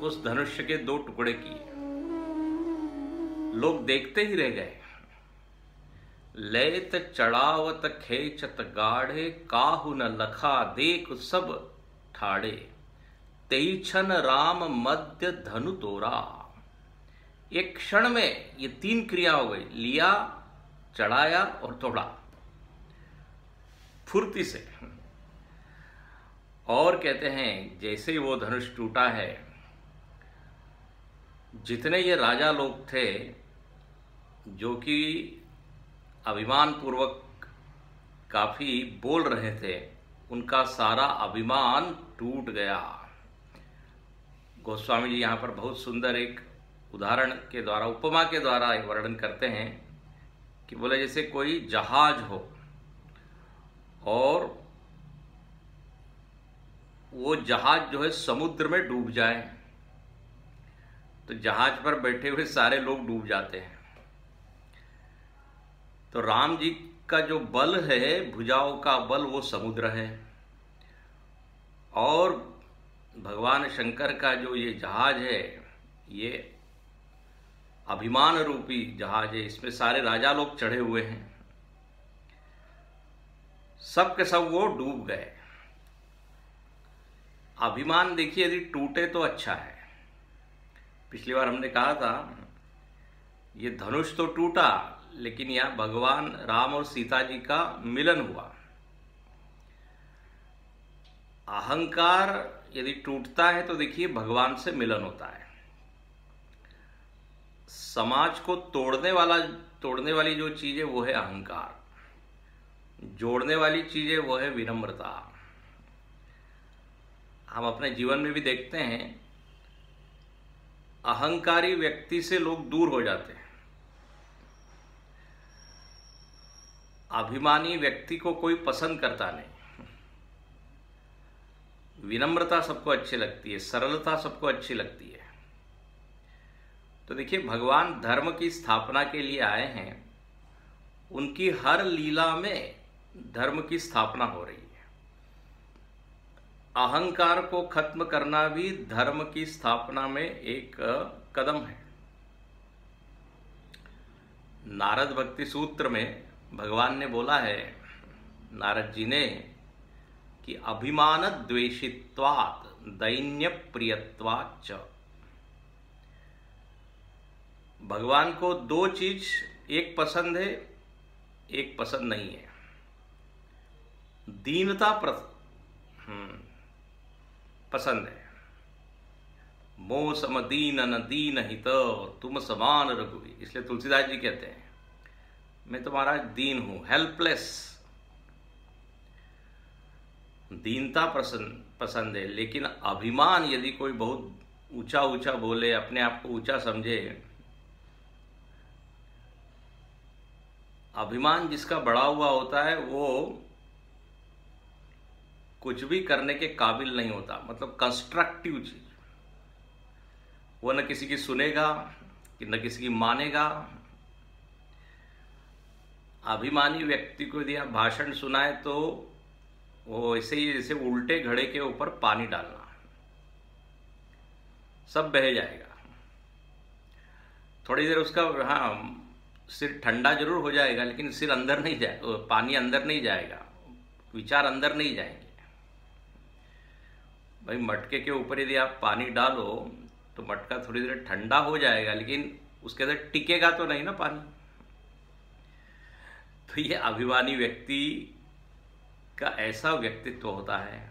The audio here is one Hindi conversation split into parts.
उस धनुष के 2 टुकड़े किए। लोग देखते ही रह गए। लैत चढ़ावत खेचत गाढ़े, काहू न लखा देख सब ठाड़े, तेई क्षण राम मध्य धनु तोरा। एक क्षण में ये 3 क्रिया हो गई, लिया, चढ़ाया और तोड़ा, फुर्ती से। और कहते हैं जैसे ही वो धनुष टूटा है, जितने ये राजा लोग थे जो कि अभिमान पूर्वक काफी बोल रहे थे, उनका सारा अभिमान टूट गया। गोस्वामी जी यहाँ पर बहुत सुंदर एक उदाहरण के द्वारा, उपमा के द्वारा वर्णन करते हैं कि बोले जैसे कोई जहाज हो और वो जहाज जो है समुद्र में डूब जाए, तो जहाज पर बैठे हुए सारे लोग डूब जाते हैं। तो राम जी का जो बल है, भुजाओं का बल, वो समुद्र है, और भगवान शंकर का जो ये जहाज है, ये अभिमान रूपी जहाज है। इसमें सारे राजा लोग चढ़े हुए हैं, सब के सब वो डूब गए। अभिमान देखिए यदि टूटे तो अच्छा है। पिछली बार हमने कहा था ये धनुष तो टूटा, लेकिन यहां भगवान राम और सीता जी का मिलन हुआ। अहंकार यदि टूटता है तो देखिए भगवान से मिलन होता है। समाज को तोड़ने वाली जो चीज है वो है अहंकार, जोड़ने वाली चीज है वो है विनम्रता। हम अपने जीवन में भी देखते हैं, अहंकारी व्यक्ति से लोग दूर हो जाते हैं। अभिमानी व्यक्ति को कोई पसंद करता नहीं। विनम्रता सबको अच्छी लगती है, सरलता सबको अच्छी लगती है। तो देखिए भगवान धर्म की स्थापना के लिए आए हैं, उनकी हर लीला में धर्म की स्थापना हो रही है। अहंकार को खत्म करना भी धर्म की स्थापना में एक कदम है। नारद भक्ति सूत्र में भगवान ने बोला है, नारद जी ने, कि अभिमान द्वेषित्वात् दैन्य प्रियत्वाच्च। भगवान को 2 चीज, एक पसंद है, एक पसंद नहीं है। दीनता पसंद है। मोह सम दीन न दीन हित, तुम समान रघुवीर। इसलिए तुलसीदास जी कहते हैं मैं तुम्हारा दीन हूं, हेल्पलेस। दीनता पसंद है, लेकिन अभिमान यदि कोई बहुत ऊंचा ऊंचा बोले, अपने आप को ऊंचा समझे, अभिमान जिसका बढ़ा हुआ होता है वो कुछ भी करने के काबिल नहीं होता। मतलब कंस्ट्रक्टिव चीज, वो न किसी की सुनेगा कि न किसी की मानेगा। अभिमानी व्यक्ति को यदि आप भाषण सुनाए तो वो ऐसे ही जैसे उल्टे घड़े के ऊपर पानी डालना, सब बह जाएगा। थोड़ी देर उसका सिर ठंडा जरूर हो जाएगा, लेकिन सिर अंदर नहीं जाएगा, पानी अंदर नहीं जाएगा, विचार अंदर नहीं जाएंगे। भाई मटके के ऊपर यदि आप पानी डालो तो मटका थोड़ी देर ठंडा हो जाएगा, लेकिन उसके अंदर टिकेगा तो नहीं ना पानी। तो ये अभिमानी व्यक्ति का ऐसा व्यक्तित्व होता है।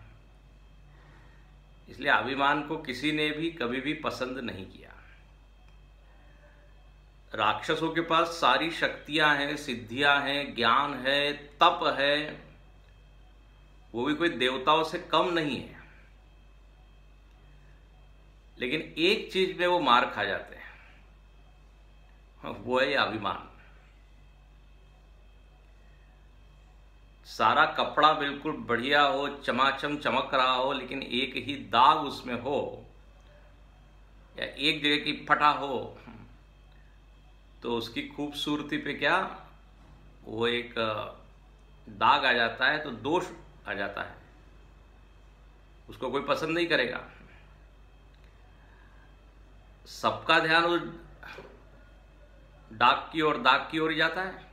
इसलिए अभिमान को किसी ने भी कभी भी पसंद नहीं किया। राक्षसों के पास सारी शक्तियां हैं, सिद्धियां हैं, ज्ञान है, तप है, वो भी कोई देवताओं से कम नहीं है, लेकिन एक चीज में वो मार खा जाते हैं, वो है अभिमान। सारा कपड़ा बिल्कुल बढ़िया हो, चमाचम चमक रहा हो, लेकिन एक ही दाग उसमें हो या एक जगह की फटा हो, तो उसकी खूबसूरती पे क्या वो एक दाग आ जाता है, तो दोष आ जाता है, उसको कोई पसंद नहीं करेगा। सबका ध्यान उस दाग की ओर ही जाता है।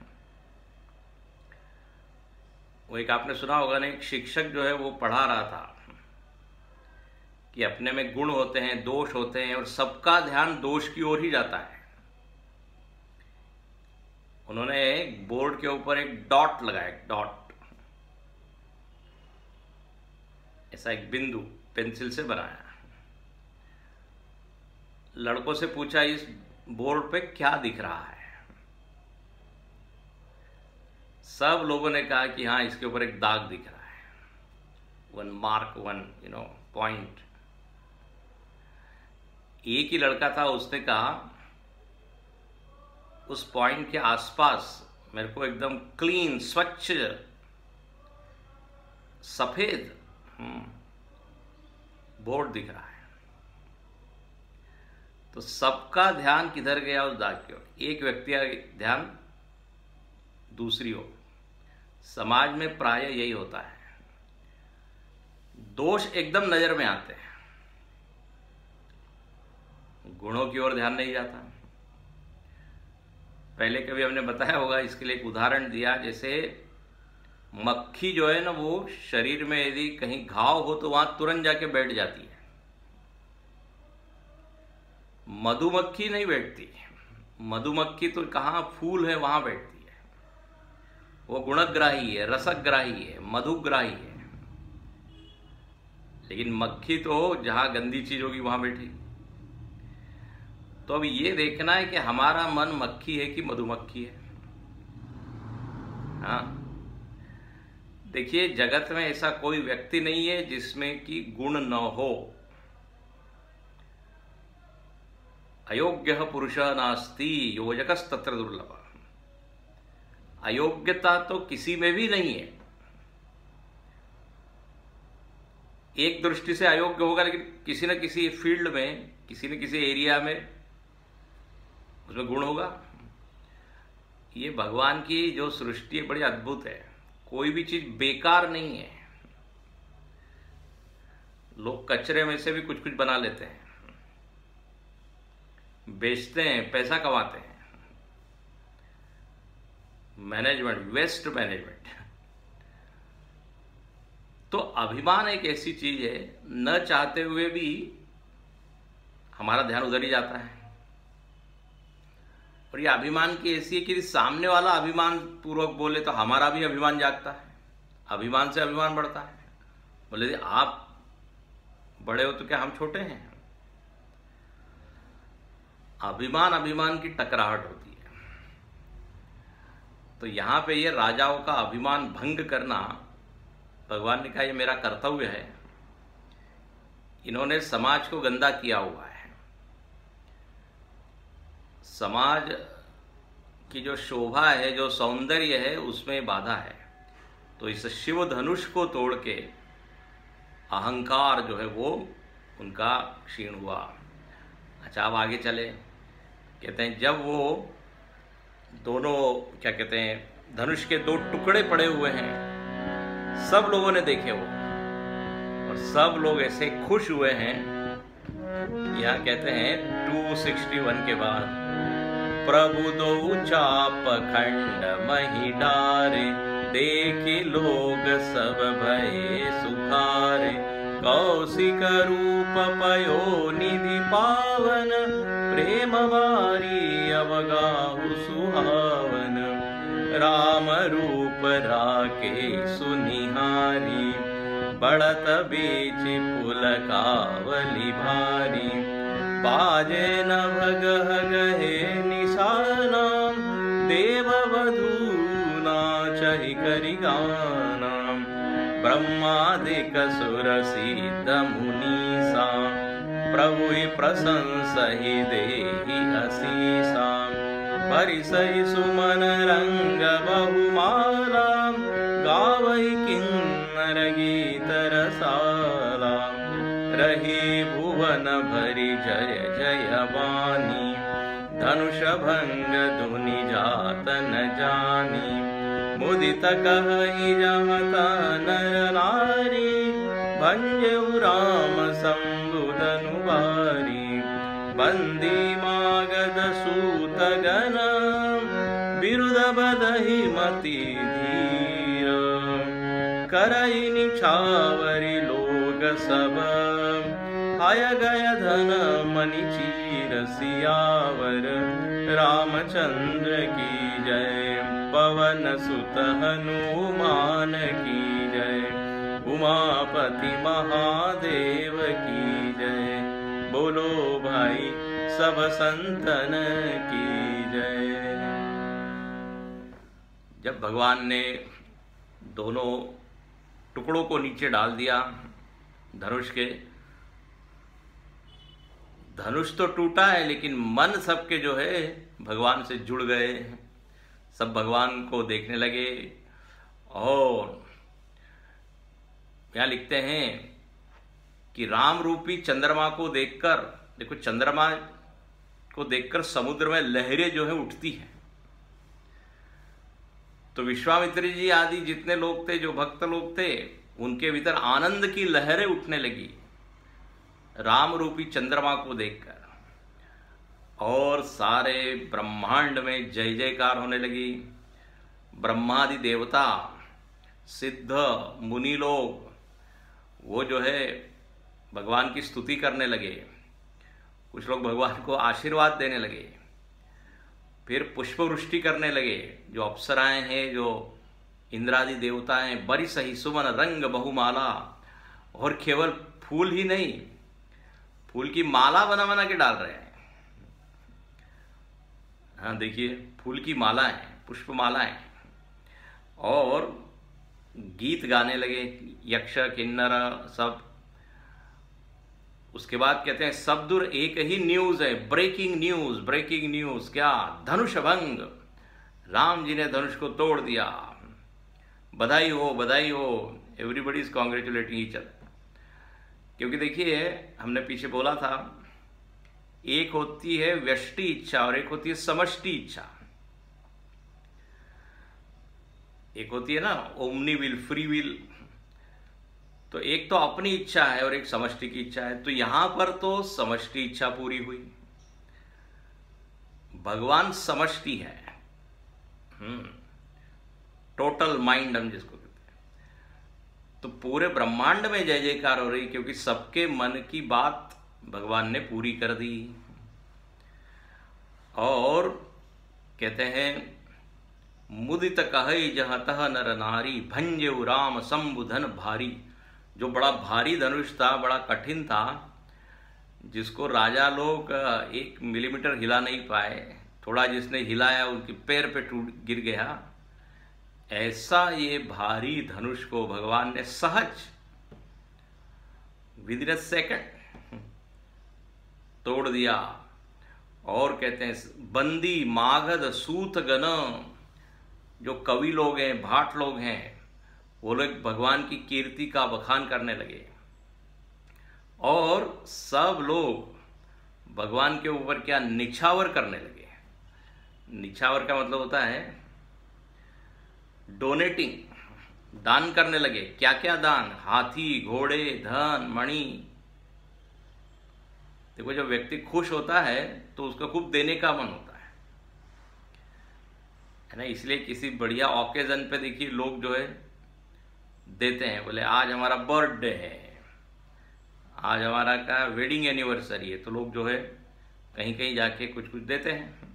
वो एक आपने सुना होगा ना, एक शिक्षक जो है वो पढ़ा रहा था कि अपने में गुण होते हैं, दोष होते हैं, और सबका ध्यान दोष की ओर ही जाता है। उन्होंने एक बोर्ड के ऊपर एक डॉट लगाया, डॉट, ऐसा एक बिंदु पेंसिल से बनाया। लड़कों से पूछा इस बोर्ड पे क्या दिख रहा है। सब लोगों ने कहा कि हाँ, इसके ऊपर एक दाग दिख रहा है, 1 मार्क, 1 पॉइंट। एक ही लड़का था, उसने कहा उस पॉइंट के आसपास मेरे को एकदम क्लीन, स्वच्छ, सफेद बोर्ड दिख रहा है। तो सबका ध्यान किधर गया? उस दाग की ओर। एक व्यक्ति का ध्यान दूसरी ओर। समाज में प्राय यही होता है, दोष एकदम नजर में आते हैं, गुणों की ओर ध्यान नहीं जाता। पहले कभी हमने बताया होगा, इसके लिए एक उदाहरण दिया, जैसे मक्खी जो है ना, वो शरीर में यदि कहीं घाव हो तो वहां तुरंत जाके बैठ जाती है। मधुमक्खी नहीं बैठती। मधुमक्खी तो कहाँ फूल है वहां बैठती है। वो गुणग्राही है, रसग्राही है, मधुग्राही है। लेकिन मक्खी तो जहां गंदी चीज होगी वहां बैठी। तो अब ये देखना है कि हमारा मन मक्खी है कि मधुमक्खी है। हाँ, देखिए, जगत में ऐसा कोई व्यक्ति नहीं है जिसमें कि गुण न हो। अयोग्य पुरुष नास्ति योजकस्तत्र दुर्लभ। अयोग्यता तो किसी में भी नहीं है। एक दृष्टि से अयोग्य होगा, लेकिन किसी न किसी फील्ड में, किसी न किसी एरिया में उसमें गुण होगा। ये भगवान की जो सृष्टि है बड़ी अद्भुत है। कोई भी चीज बेकार नहीं है। लोग कचरे में से भी कुछ कुछ बना लेते हैं, बेचते हैं, पैसा कमाते हैं। Management, waste management. तो अभिमान एक ऐसी चीज है, न चाहते हुए भी हमारा ध्यान उधर ही जाता है। और ये अभिमान की ऐसी है कि सामने वाला अभिमान पूर्वक बोले तो हमारा भी अभिमान जागता है, अभिमान से अभिमान बढ़ता है। बोले आप बड़े हो तो क्या हम छोटे हैं? अभिमान की टकराहट होती है। तो यहां पे ये राजाओं का अभिमान भंग करना, भगवान ने कहा ये मेरा कर्तव्य है। इन्होंने समाज को गंदा किया हुआ है। समाज की जो शोभा है, जो सौंदर्य है, उसमें बाधा है। तो इस शिव धनुष को तोड़ के अहंकार जो है वो उनका क्षीण हुआ। अच्छा, अब आगे चले। कहते हैं जब वो दोनों, क्या कहते हैं, धनुष के 2 टुकड़े पड़े हुए हैं, सब लोगों ने देखे वो, और सब लोग ऐसे खुश हुए हैं। यहाँ कहते हैं 261 के बाद, प्रभु दो चाप खंड मही डारे, देखे लोग सब भये सुखारे। कौशिक रूप पयो निधि पावन, प्रेम बारी अवगाहु सुहावन। राम रूप राके सुनिहारी, बढ़त बेच पुलकावली भारी। बाजे न भग गहे निशाना, देव वधू नाचहि करि गाना। ब्रह्मादिक सुर सिद्ध मुनीसा, प्रभु प्रशंसहि देहि असीसा। परिसहि सुमन रंग बहुमाला, गावहि किन्नर गीत रसाला। रही भुवन भरी जय जय वाणी, धनुष भंग धुनि जात न जानी। मुदित कहि जहता नर नारी, भंजऊ राम संबुधनु बारी। बंदी बिरुद बदही मति धीर, करई निछावरी लोग सब, आय गय धन मणि चीर सियावर, रामचंद्र की जय, पवन सुत हनुमान की जय, उमापति महादेव की जय, बोलो भाई सब संतन की जय। जब भगवान ने दोनों टुकड़ों को नीचे डाल दिया धनुष के, धनुष तो टूटा है लेकिन मन सबके जो है भगवान से जुड़ गए, सब भगवान को देखने लगे। और यहाँ लिखते हैं कि राम रूपी चंद्रमा को देखकर, देखो चंद्रमा को देखकर समुद्र में लहरें जो है उठती हैं। तो विश्वामित्र जी आदि जितने लोग थे, जो भक्त लोग थे, उनके भीतर आनंद की लहरें उठने लगी राम रूपी चंद्रमा को देखकर, और सारे ब्रह्मांड में जय जयकार होने लगी। ब्रह्मादि देवता, सिद्ध, मुनि लोग वो जो है भगवान की स्तुति करने लगे, कुछ लोग भगवान को आशीर्वाद देने लगे, फिर पुष्पवृष्टि करने लगे। जो अप्सराएं हैं, जो इंद्रादि देवता हैं, बड़ी सही सुमन रंग बहुमाला, और केवल फूल ही नहीं, फूल की माला बना बना के डाल रहे हैं। हाँ देखिए, फूल की मालाएं, पुष्प मालाएं, और गीत गाने लगे यक्ष किन्नर सब। उसके बाद कहते हैं सब दूर एक ही न्यूज है, ब्रेकिंग न्यूज, ब्रेकिंग न्यूज। क्या? धनुष भंग, राम जी ने धनुष को तोड़ दिया, बधाई हो, बधाई हो, everybody is congratulating each other. क्योंकि देखिए, हमने पीछे बोला था, एक होती है व्यष्टि इच्छा और एक होती है समष्टि इच्छा। एक होती है ना ओमनी विल, फ्री विल, तो एक तो अपनी इच्छा है और एक समष्टि की इच्छा है। तो यहां पर तो समष्टि इच्छा पूरी हुई, भगवान समष्टि है, टोटल माइंड हम जिसको कहते हैं। तो पूरे ब्रह्मांड में जय जयकार हो रही, क्योंकि सबके मन की बात भगवान ने पूरी कर दी। और कहते हैं मुदित कहई जहाँ तह नर नारी, भंजेउ राम संबुधन भारी। जो बड़ा भारी धनुष था, बड़ा कठिन था, जिसको राजा लोग 1 मिलीमीटर हिला नहीं पाए, थोड़ा जिसने हिलाया उनके पैर पे टूट गिर गया, ऐसा ये भारी धनुष को भगवान ने सहज विद इन अ सेकंड तोड़ दिया। और कहते हैं बंदी मागध सूत गण, जो कवि लोग हैं, भाट लोग हैं, वो लोग भगवान की कीर्ति का बखान करने लगे, और सब लोग भगवान के ऊपर क्या निछावर करने लगे। निछावर का मतलब होता है डोनेटिंग, दान करने लगे। क्या क्या दान? हाथी, घोड़े, धन, मणि। देखो, जब व्यक्ति खुश होता है तो उसका खूब देने का मन होता है ना। इसलिए किसी बढ़िया ऑकेजन पे देखिए लोग जो है देते हैं, बोले आज हमारा बर्थडे है, आज हमारा का वेडिंग एनिवर्सरी है, तो लोग जो है कहीं कहीं जाके कुछ कुछ देते हैं।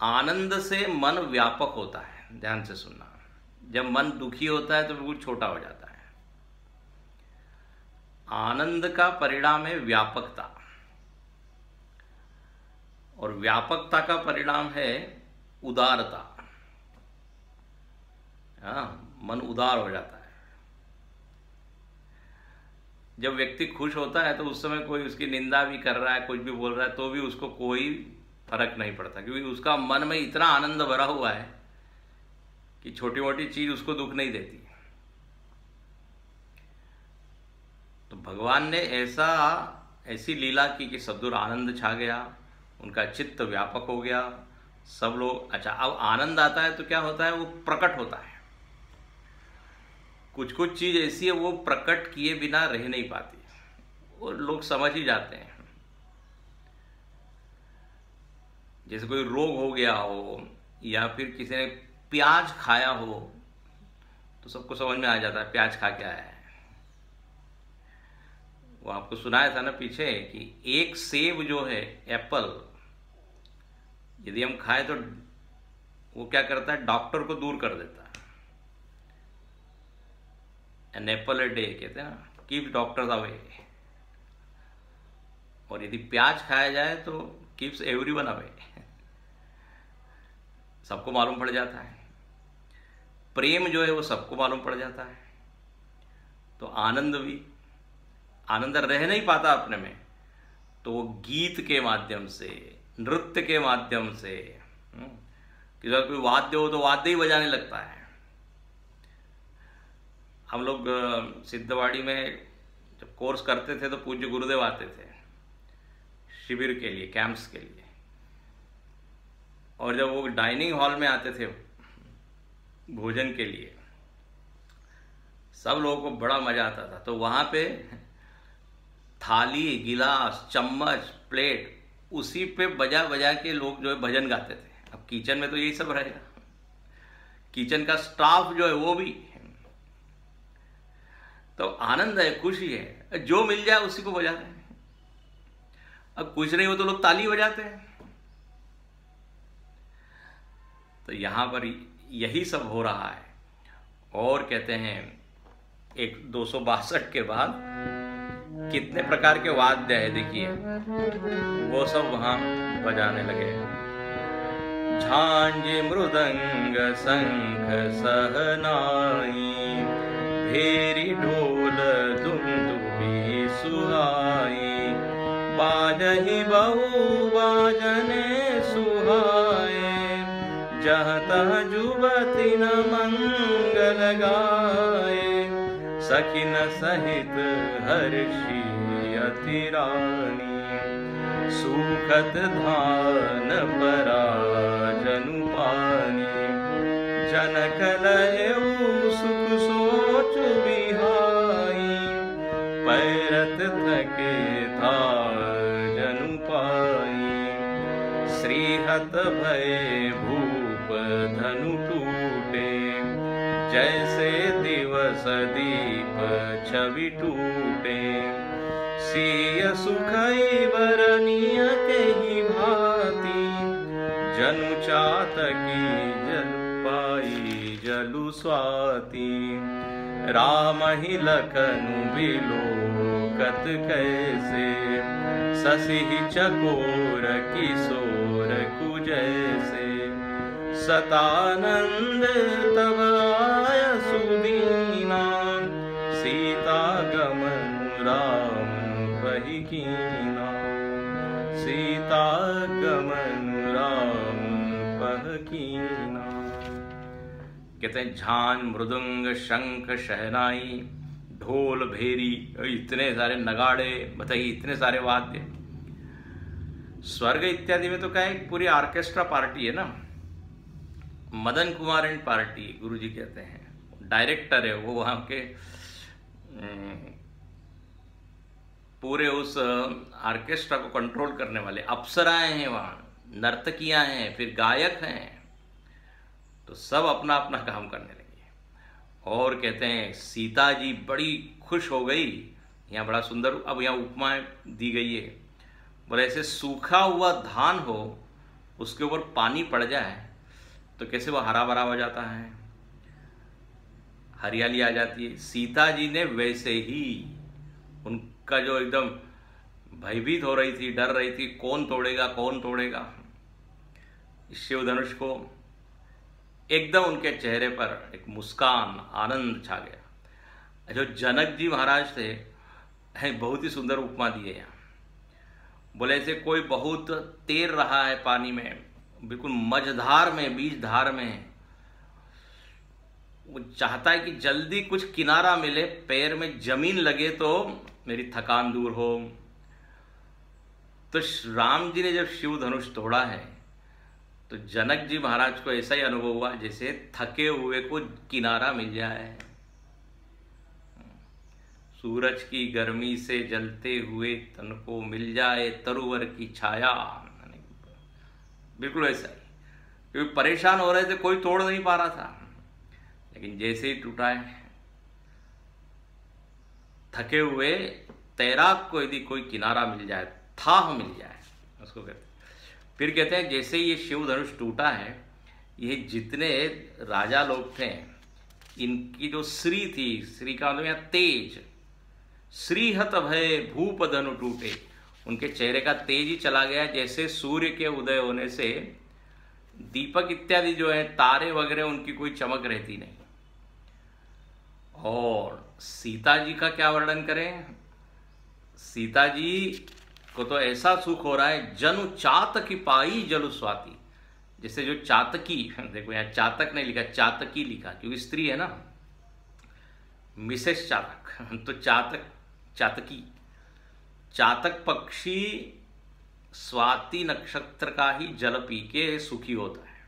आनंद से मन व्यापक होता है, ध्यान से सुनना। जब मन दुखी होता है तो बिल्कुल छोटा हो जाता है। आनंद का परिणाम है व्यापकता, और व्यापकता का परिणाम है उदारता। हाँ, मन उदार हो जाता है। जब व्यक्ति खुश होता है तो उस समय कोई उसकी निंदा भी कर रहा है, कुछ भी बोल रहा है, तो भी उसको कोई फर्क नहीं पड़ता, क्योंकि उसका मन में इतना आनंद भरा हुआ है कि छोटी मोटी चीज उसको दुख नहीं देती। तो भगवान ने ऐसी लीला की कि सब दूर आनंद छा गया, उनका चित्त व्यापक हो गया, सब लोग। अच्छा, अब आनंद आता है तो क्या होता है? वो प्रकट होता है। कुछ कुछ चीज ऐसी है वो प्रकट किए बिना रह नहीं पाती, वो लोग समझ ही जाते हैं। जैसे कोई रोग हो गया हो या फिर किसी ने प्याज खाया हो तो सबको समझ में आ जाता है प्याज खा क्या है। वो आपको सुनाया था ना पीछे कि एक सेब जो है, एप्पल, यदि हम खाएं तो वो क्या करता है, डॉक्टर को दूर कर देता है। एन एप्पल ए डे कहते हैं ना, कीप डॉक्टर्स अवे। और यदि प्याज खाया जाए तो कीप्स एवरीवन अवे, सबको मालूम पड़ जाता है। प्रेम जो है वो सबको मालूम पड़ जाता है। तो आनंद भी, आनंद रह नहीं पाता अपने में, तो वो गीत के माध्यम से, नृत्य के माध्यम से, कि अगर कोई वाद्य हो तो वाद्य ही बजाने लगता है। हम लोग सिद्धवाड़ी में जब कोर्स करते थे तो पूज्य गुरुदेव आते थे शिविर के लिए, कैंप्स के लिए, और जब वो डाइनिंग हॉल में आते थे भोजन के लिए, सब लोगों को बड़ा मजा आता था। तो वहां पे थाली, गिलास, चम्मच, प्लेट, उसी पे बजा बजा के लोग जो है भजन गाते थे। अब किचन में तो यही सब रहेगा, किचन का स्टाफ जो है वो भी। तो आनंद है, खुशी है, जो मिल जाए उसी को बजाते हैं। अब कुछ नहीं हो तो लोग ताली बजाते हैं। तो यहां पर यही सब हो रहा है। और कहते हैं एक 262 के बाद कितने प्रकार के वाद्य है, देखिए वो सब वहां बजाने लगे। झांझ मृदंग शंख सहनाई, भेरी ढोल दुंदुभी सुहाई, बाजहि बहु बाजने सुहाए, जहाँ तहाँ जुबती न मंगल गाए, सखिन सहित हर्षी अति रानी, सुखत धान परा जनु पानी, जनक लयऊ सुख सोच बिहाई, पैरत थके था जनु पाई, श्रीहत भय भूप धनु टूटे, जैसे दिवस दीप छवि टूटे, सिय सुखई बरनिया के ही भांति, जनु चातकी जल पाई जलु स्वाति, राम ही लखनु बिलोकत कैसे, शशि चकोर किशोर कुजैसे, सतानंद तब आय सुदीना, सीता गमन राम बही कीना, सीता गमन राम बह कीना। कहते हैं झांझ मृदंग शंख शहनाई, ढोल भेरी, इतने सारे नगाड़े, बताइए इतने सारे वाद्य। स्वर्ग इत्यादि में तो क्या है, पूरी ऑर्केस्ट्रा पार्टी है ना, मदन कुमार एंड पार्टी गुरुजी कहते हैं। डायरेक्टर है वो वहां के, पूरे उस ऑर्केस्ट्रा को कंट्रोल करने वाले अप्सराएं हैं वहां, नर्तकियां हैं, फिर गायक हैं। तो सब अपना अपना काम करने लगे। और कहते हैं सीता जी बड़ी खुश हो गई। यहाँ बड़ा सुंदर, अब यहाँ उपमा दी गई है, बोले ऐसे सूखा हुआ धान हो, उसके ऊपर पानी पड़ जाए तो कैसे वो हरा भरा हो जाता है, हरियाली आ जाती है। सीता जी ने वैसे ही, उनका जो एकदम भयभीत हो रही थी, डर रही थी, कौन तोड़ेगा कौन तोड़ेगा, शिव धनुष को, एकदम उनके चेहरे पर एक मुस्कान, आनंद छा गया। जो जनक जी महाराज थे, बहुत ही सुंदर उपमा दी है यहाँ। बोले ऐसे कोई बहुत तैर रहा है पानी में, बिल्कुल मझधार में, बीच धार में, वो चाहता है कि जल्दी कुछ किनारा मिले, पैर में जमीन लगे तो मेरी थकान दूर हो। तो राम जी ने जब शिव धनुष तोड़ा है तो जनक जी महाराज को ऐसा ही अनुभव हुआ जैसे थके हुए को किनारा मिल जाए। सूरज की गर्मी से जलते हुए तन को मिल जाए तरुवर की छाया। बिल्कुल ऐसा ही, क्योंकि परेशान हो रहे थे, कोई तोड़ नहीं पा रहा था। लेकिन जैसे ही टूटा है, थके हुए तैराक को यदि कोई किनारा मिल जाए, थाह मिल जाए, उसको कहते हैं। फिर कहते हैं जैसे ये शिव धनुष टूटा है, ये जितने राजा लोग थे, इनकी जो श्री थी, श्री का मतलब यहाँ तेज, श्रीहत भय भूप धनु टूटे, उनके चेहरे का तेज ही चला गया। जैसे सूर्य के उदय होने से दीपक इत्यादि जो है, तारे वगैरह, उनकी कोई चमक रहती नहीं। और सीता जी का क्या वर्णन करें? सीता जी को तो ऐसा सुख हो रहा है, जनु चातकी पाई जलु स्वाति। जैसे जो चातकी, देखो यहाँ चातक नहीं लिखा, चातकी लिखा, क्योंकि स्त्री है ना, मिसेस चातक, तो चातक, चातकी। चातक पक्षी स्वाति नक्षत्र का ही जल पी के सुखी होता है।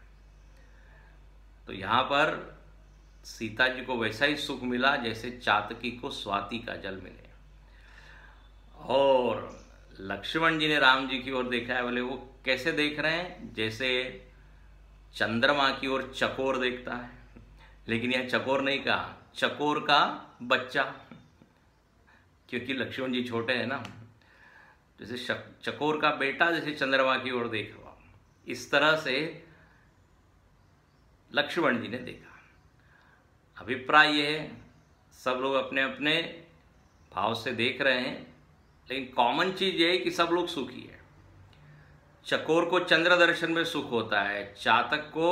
तो यहाँ पर सीता जी को वैसा ही सुख मिला जैसे चातकी को स्वाति का जल मिले। और लक्ष्मण जी ने राम जी की ओर देखा है, बोले वो कैसे देख रहे हैं? जैसे चंद्रमा की ओर चकोर देखता है, लेकिन यह चकोर नहीं कहा, चकोर का बच्चा, क्योंकि लक्ष्मण जी छोटे हैं ना। जैसे चकोर का बेटा जैसे चंद्रमा की ओर देख रहा, इस तरह से लक्ष्मण जी ने देखा। अभिप्राय ये है, सब लोग अपने अपने भाव से देख रहे हैं, लेकिन कॉमन चीज ये है कि सब लोग सुखी है। चकोर को चंद्र दर्शन में सुख होता है, चातक को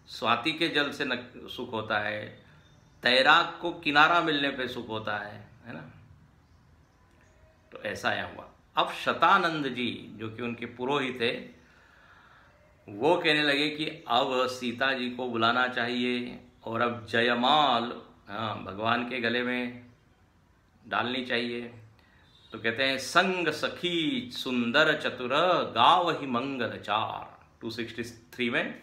स्वाति के जल से सुख होता है, तैराक को किनारा मिलने पे सुख होता है ना। तो ऐसा यहाँ हुआ। अब शतानंद जी जो कि उनके पुरोहित थे, वो कहने लगे कि अब सीता जी को बुलाना चाहिए और अब जयमाल भगवान के गले में डालनी चाहिए। तो कहते हैं संग सखी सुंदर चतुर गावहि मंगल चार, 263 में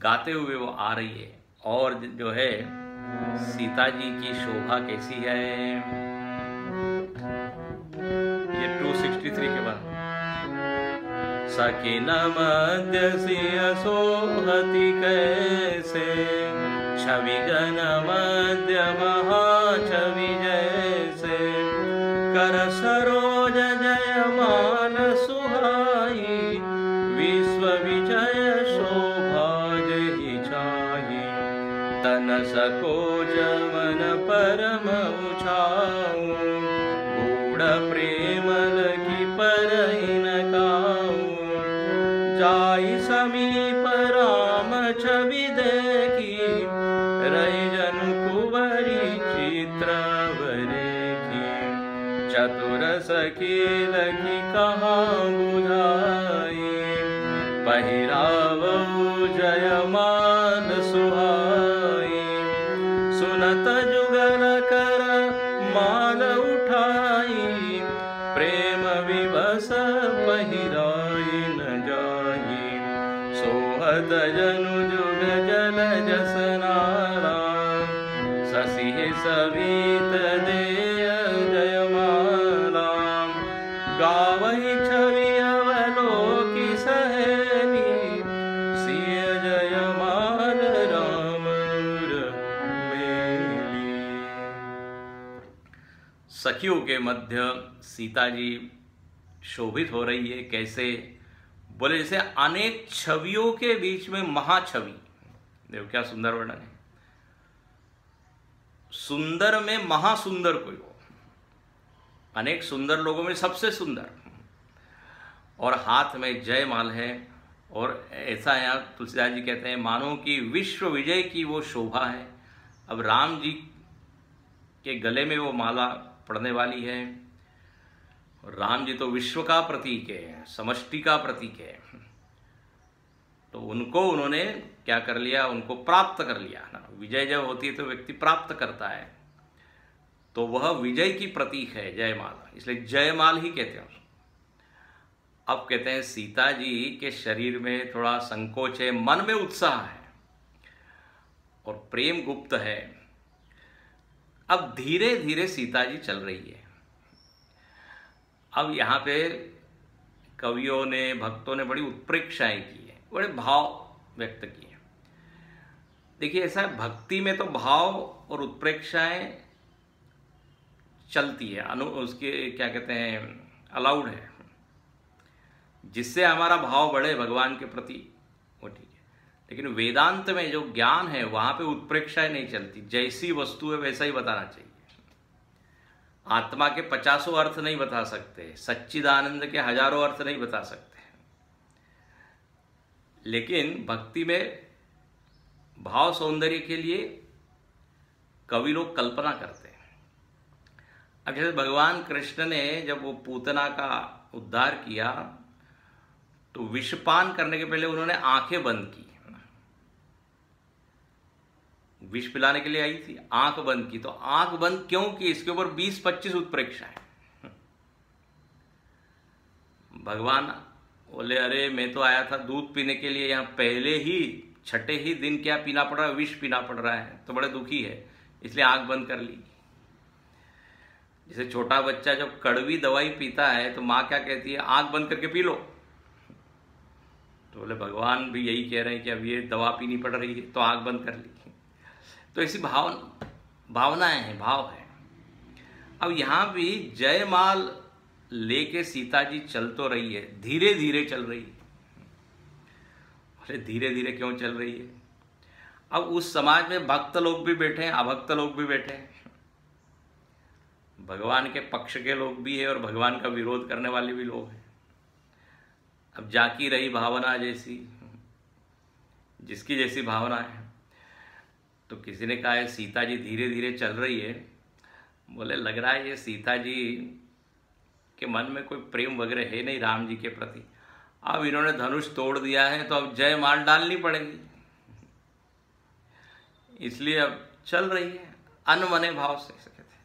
गाते हुए वो आ रही है। और जो है सीता जी की शोभा कैसी है, ये 263 के बाद, सखी मध्य सिय सोहति कैसे, छवि गण मध्य महाछवि जैसे, कर सरोज जयमान सुहाई, विश्व विजय शोभा जहि छाई, तन सकोज मन परम उछाऊ, गूढ़ प्रेम लगी परहि न काऊ, जाई समीप राम छवि देखी, रही जनु कुंवरी चित्रवरेखी, चतुर सखी लगी कहाँ बुझाई, पहिरावऊ जयमान सुहाई, सुनत जुगल कर माल उठाई, प्रेम विवश पहिराई न जाई, सोहत जनु जुग जल जसनारा, शशि सवित देय जयमाला, गावहि छवि अवलोकि सहेली, सिय जयमाल राम मेली। सखियों के मध्य सीता जी शोभित हो रही है। कैसे? बोले जैसे अनेक छवियों के बीच में महाछवि। देखो क्या सुंदर वर्णन है। सुंदर में महासुंदर कोई हो, अनेक सुंदर लोगों में सबसे सुंदर, और हाथ में जयमाल है। और ऐसा यहाँ तुलसीदास जी कहते हैं मानो कि विश्व विजय की वो शोभा है। अब राम जी के गले में वो माला पड़ने वाली है। राम जी तो विश्व का प्रतीक है, समष्टि का प्रतीक है। तो उनको उन्होंने क्या कर लिया, उनको प्राप्त कर लिया ना। विजय जब होती है तो व्यक्ति प्राप्त करता है, तो वह विजय की प्रतीक है जयमाला, इसलिए जयमाल ही कहते हैं उसको। अब कहते हैं सीता जी के शरीर में थोड़ा संकोच है, मन में उत्साह है और प्रेम गुप्त है। अब धीरे धीरे सीता जी चल रही है। अब यहाँ पे कवियों ने, भक्तों ने बड़ी उत्प्रेक्षाएं की है। बड़े भाव व्यक्त किए। देखिए ऐसा है, भक्ति में तो भाव और उत्प्रेक्षाएं चलती है, उसके क्या कहते हैं, अलाउड है। जिससे हमारा भाव बढ़े भगवान के प्रति वो ठीक है। लेकिन वेदांत में जो ज्ञान है वहां पे उत्प्रेक्षाएं नहीं चलती, जैसी वस्तु है वैसा ही बताना चाहिए। आत्मा के 50 अर्थ नहीं बता सकते, सच्चिदानंद के हजारों अर्थ नहीं बता सकते, लेकिन भक्ति में भाव सौंदर्य के लिए कवि लोग कल्पना करते हैं। अब जैसे भगवान कृष्ण ने जब वो पूतना का उद्धार किया तो विषपान करने के पहले उन्होंने आंखें बंद की, विष पिलाने के लिए आई थी, आंख बंद की। तो आंख बंद क्यों की? इसके ऊपर 20-25 उत्प्रेक्षा है। भगवान बोले अरे मैं तो आया था दूध पीने के लिए, यहाँ पहले ही छठे ही दिन क्या पीना पड़ रहा है, विष पीना पड़ रहा है, तो बड़े दुखी है, इसलिए आंख बंद कर ली। जैसे छोटा बच्चा जब कड़वी दवाई पीता है तो माँ क्या कहती है, आंख बंद करके पी लो। तो बोले भगवान भी यही कह रहे हैं कि अब ये दवा पीनी पड़ रही है तो आंख बंद कर ली। तो ऐसी भावनाएं हैं, भाव है। अब यहां भी जयमाल लेके सीता जी चल तो रही है, धीरे धीरे चल रही है। अरे धीरे धीरे क्यों चल रही है? अब उस समाज में भक्त लोग भी बैठे हैं, अभक्त लोग भी बैठे हैं, भगवान के पक्ष के लोग भी हैं और भगवान का विरोध करने वाले भी लोग हैं। अब जाकी रही भावना जैसी, जिसकी जैसी भावना है। तो किसी ने कहा है सीता जी धीरे धीरे चल रही है, बोले लग रहा है ये सीता जी के मन में कोई प्रेम वगैरह है नहीं राम जी के प्रति। अब इन्होंने धनुष तोड़ दिया है तो अब जय माल डालनी पड़ेगी, इसलिए अब चल रही है अनमने भाव से। कहते हैं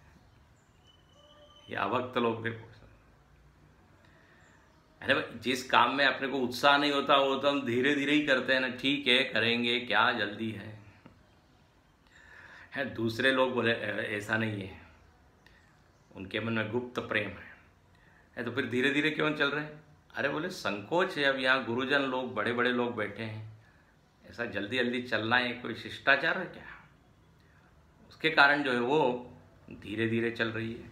ये अभक्त लोग देखो, अरे जिस काम में अपने को उत्साह नहीं होता वो तो हम धीरे धीरे ही करते हैं ना, ठीक है करेंगे, क्या जल्दी है। दूसरे लोग बोले ऐसा नहीं है, उनके मन में गुप्त प्रेम है तो फिर धीरे धीरे क्यों चल रहे हैं? अरे बोले संकोच है, अब यहाँ गुरुजन लोग बड़े बड़े लोग बैठे हैं, ऐसा जल्दी जल्दी चलना है कोई शिष्टाचार है क्या? उसके कारण जो है वो धीरे धीरे चल रही है।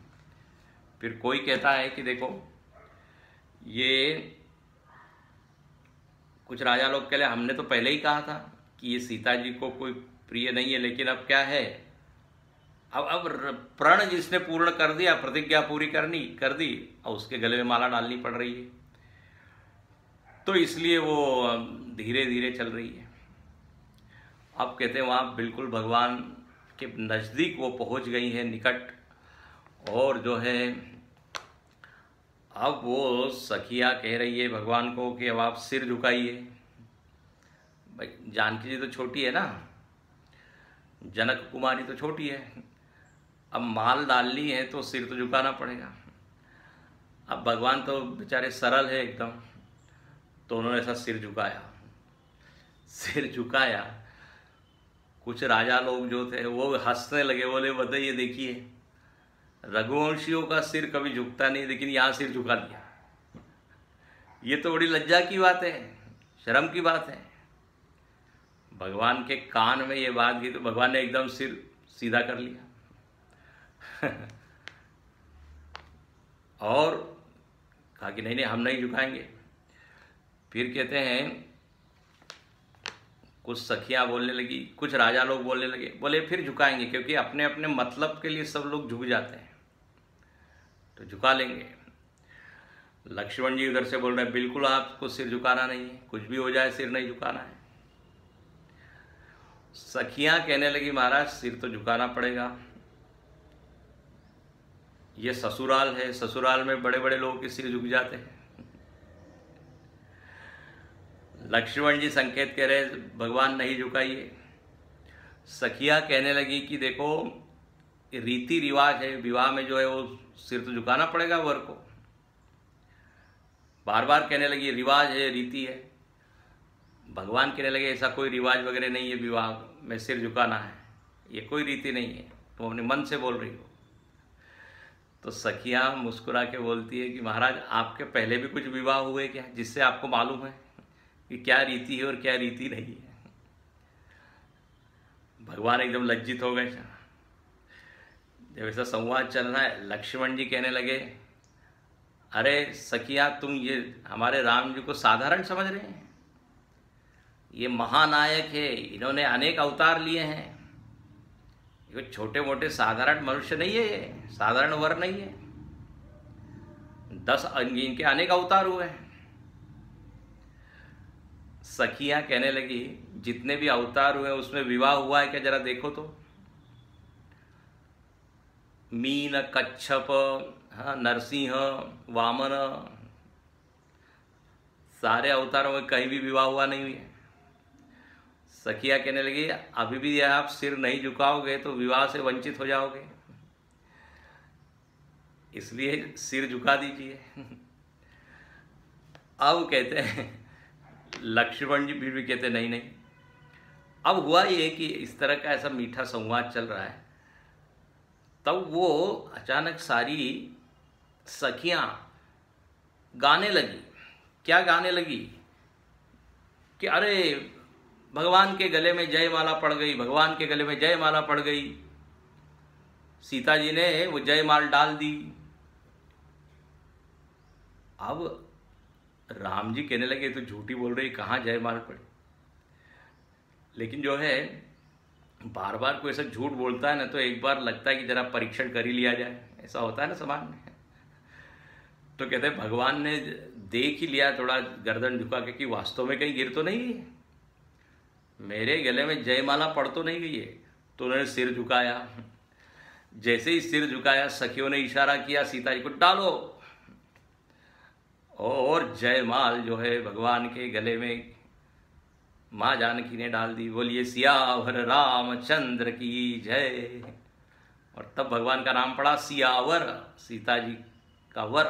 फिर कोई कहता है कि देखो ये कुछ राजा लोग कह रहे हमने तो पहले ही कहा था कि ये सीता जी को कोई प्रिय नहीं है, लेकिन अब क्या है, अब प्रण जिसने पूर्ण कर दिया, प्रतिज्ञा पूरी कर दी और उसके गले में माला डालनी पड़ रही है, तो इसलिए वो धीरे धीरे चल रही है। अब कहते हैं वहाँ बिल्कुल भगवान के नज़दीक वो पहुँच गई है, निकट। और जो है अब वो सखिया कह रही है भगवान को कि अब आप सिर झुकाइए। भाई जानकी जी तो छोटी है ना, जनक कुमारी तो छोटी है, अब माल डालनी है तो सिर तो झुकाना पड़ेगा। अब भगवान तो बेचारे सरल है एकदम, तो उन्होंने ऐसा सिर झुकाया। कुछ राजा लोग जो थे वो हंसने लगे, बोले बताइए देखिए रघुवंशियों का सिर कभी झुकता नहीं, लेकिन यहाँ सिर झुका दिया, ये तो बड़ी लज्जा की बात है, शर्म की बात है। भगवान के कान में ये बात की तो भगवान ने एकदम सिर सीधा कर लिया और कहा कि नहीं हम नहीं झुकाएंगे। फिर कहते हैं कुछ सखियां बोलने लगी, कुछ राजा लोग बोलने लगे, बोले फिर झुकाएंगे, क्योंकि अपने अपने मतलब के लिए सब लोग झुक जाते हैं तो झुका लेंगे। लक्ष्मण जी उधर से बोल रहे हैं बिल्कुल आपको सिर झुकाना नहीं है, कुछ भी हो जाए सिर नहीं झुकाना है। सखियां कहने लगी महाराज सिर तो झुकाना पड़ेगा, ये ससुराल है, ससुराल में बड़े बड़े लोगों के सिर झुक जाते हैं। लक्ष्मण जी संकेत कह रहे भगवान नहीं झुकाइए। सखिया कहने लगी कि देखो रीति रिवाज है, विवाह में जो है वो सिर तो झुकाना पड़ेगा वर को। बार बार कहने लगी रिवाज है, रीति है। भगवान कहने लगे ऐसा कोई रिवाज वगैरह नहीं है, विवाह में सिर झुकाना है, ये कोई रीति नहीं है, तुम अपने मन से बोल रही हो। तो सखिया मुस्कुरा के बोलती है कि महाराज आपके पहले भी कुछ विवाह हुए क्या जिससे आपको मालूम है कि क्या रीति है और क्या रीति नहीं है। भगवान एकदम लज्जित हो गए। जब ऐसा संवाद चल रहा है, लक्ष्मण जी कहने लगे, अरे सखिया, तुम ये हमारे राम जी को साधारण समझ रहे हैं? ये महानायक है, इन्होंने अनेक अवतार लिए हैं। ये छोटे मोटे साधारण मनुष्य नहीं है, ये साधारण वर नहीं है। 10 इनके अनेक अवतार हुए हैं। सखियां कहने लगी, जितने भी अवतार हुए उसमें विवाह हुआ है क्या, जरा देखो तो। मीन, कच्छप, नरसिंह, वामन, सारे अवतारों में कहीं भी विवाह हुआ नहीं है। सखिया कहने लगी, अभी भी आप सिर नहीं झुकाओगे तो विवाह से वंचित हो जाओगे, इसलिए सिर झुका दीजिए। अब कहते हैं लक्ष्मण जी भी कहते नहीं नहीं। अब हुआ ये कि इस तरह का ऐसा मीठा संवाद चल रहा है, तब वो अचानक सारी सखियां गाने लगी। क्या गाने लगी कि अरे भगवान के गले में जयमाला पड़ गई, भगवान के गले में जयमाला पड़ गई। सीता जी ने वो जयमाल डाल दी। अब राम जी कहने लगे, तो झूठी बोल रही, कहाँ जयमाल पड़ी। लेकिन जो है बार बार कोई ऐसा झूठ बोलता है ना, तो एक बार लगता है कि जरा परीक्षण कर ही लिया जाए। ऐसा होता है ना समाज में। तो कहते हैं भगवान ने देख ही लिया थोड़ा गर्दन झुका के कि वास्तव में कहीं गिर तो नहीं गई, मेरे गले में जयमाला पड़ तो नहीं गई है। तो उन्होंने सिर झुकाया। जैसे ही सिर झुकाया, सखियों ने इशारा किया सीता जी को, डालो। और जयमाल जो है भगवान के गले में माँ जानकी ने डाल दी। बोलिए सियावर रामचंद्र की जय। और तब भगवान का नाम पड़ा सियावर, सीता जी का वर।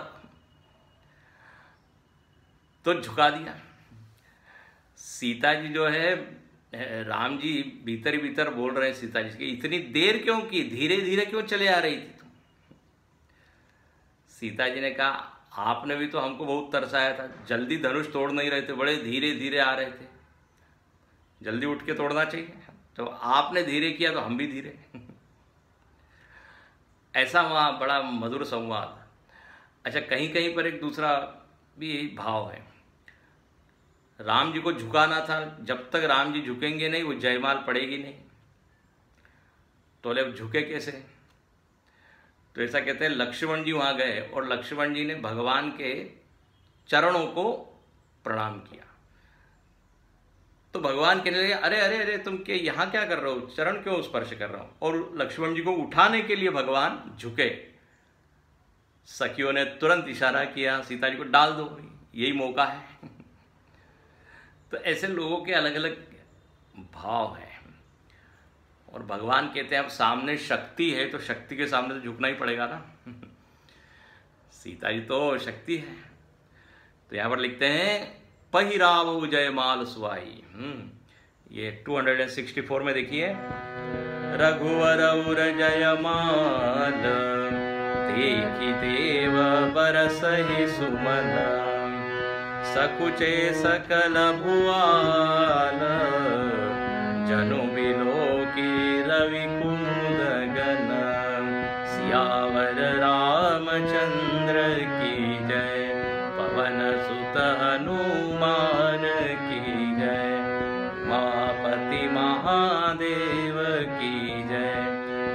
तो झुका दिया। सीता जी जो है, राम जी भीतर ही भीतर बोल रहे हैं सीता जी की, इतनी देर क्यों की, धीरे धीरे क्यों चले आ रही थी तुम। सीता जी ने कहा, आपने भी तो हमको बहुत तरसाया था, जल्दी धनुष तोड़ नहीं रहे थे, बड़े धीरे धीरे आ रहे थे, जल्दी उठ के तोड़ना चाहिए। तो आपने धीरे किया तो हम भी धीरे। ऐसा वहाँ बड़ा मधुर संवाद। अच्छा, कहीं कहीं पर एक दूसरा भी भाव है। राम जी को झुकाना था, जब तक राम जी झुकेंगे नहीं वो जयमाल पड़ेगी नहीं। तो अब झुके कैसे? तो ऐसा कहते हैं लक्ष्मण जी वहाँ गए और लक्ष्मण जी ने भगवान के चरणों को प्रणाम किया। तो भगवान कहने लगे, अरे अरे अरे तुम के यहाँ क्या कर रहे हो, चरण क्यों स्पर्श कर रहा हो। और लक्ष्मण जी को उठाने के लिए भगवान झुके। सखियों ने तुरंत इशारा किया, सीता जी को डाल दो, यही मौका है। तो ऐसे लोगों के अलग अलग भाव हैं। और भगवान कहते हैं अब सामने शक्ति है तो शक्ति के सामने तो झुकना ही पड़ेगा ना। सीता जी तो शक्ति है। तो यहाँ पर लिखते हैं पहिराव जयमाल सुहाई। ये 264 में देखिए, रघुवर उर जयमाल देखी देव बरसहि सुमन, सकुचे सकल भुआल, जनु बिलोकी रवि कुमुद गन, सियावर रामचंद्र की जय, पवन सुत हनुमान की जय, उमापति महादेव की जय,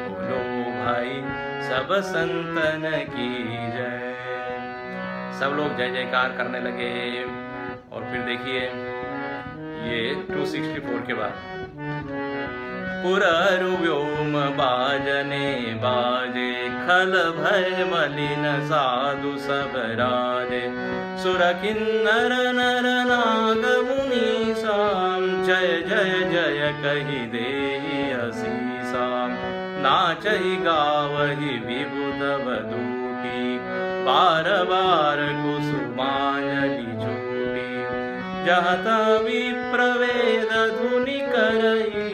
बोलो भाई सब संतन की जय। सब लोग जय जयकार करने लगे। और फिर देखिए ये 264 के बाद, पुररु व्योम बाजने बाजे, खल भय मलिन साधु सब राजे, सुर किन्नर नर नाग मुनीसाम, जय जय जय कहि देहि असीसाम, नाचहि गावहि विबुध बदूटी, बार बार कुसुमांजलि झूठी, जहत विप्रवेद धुनि करही,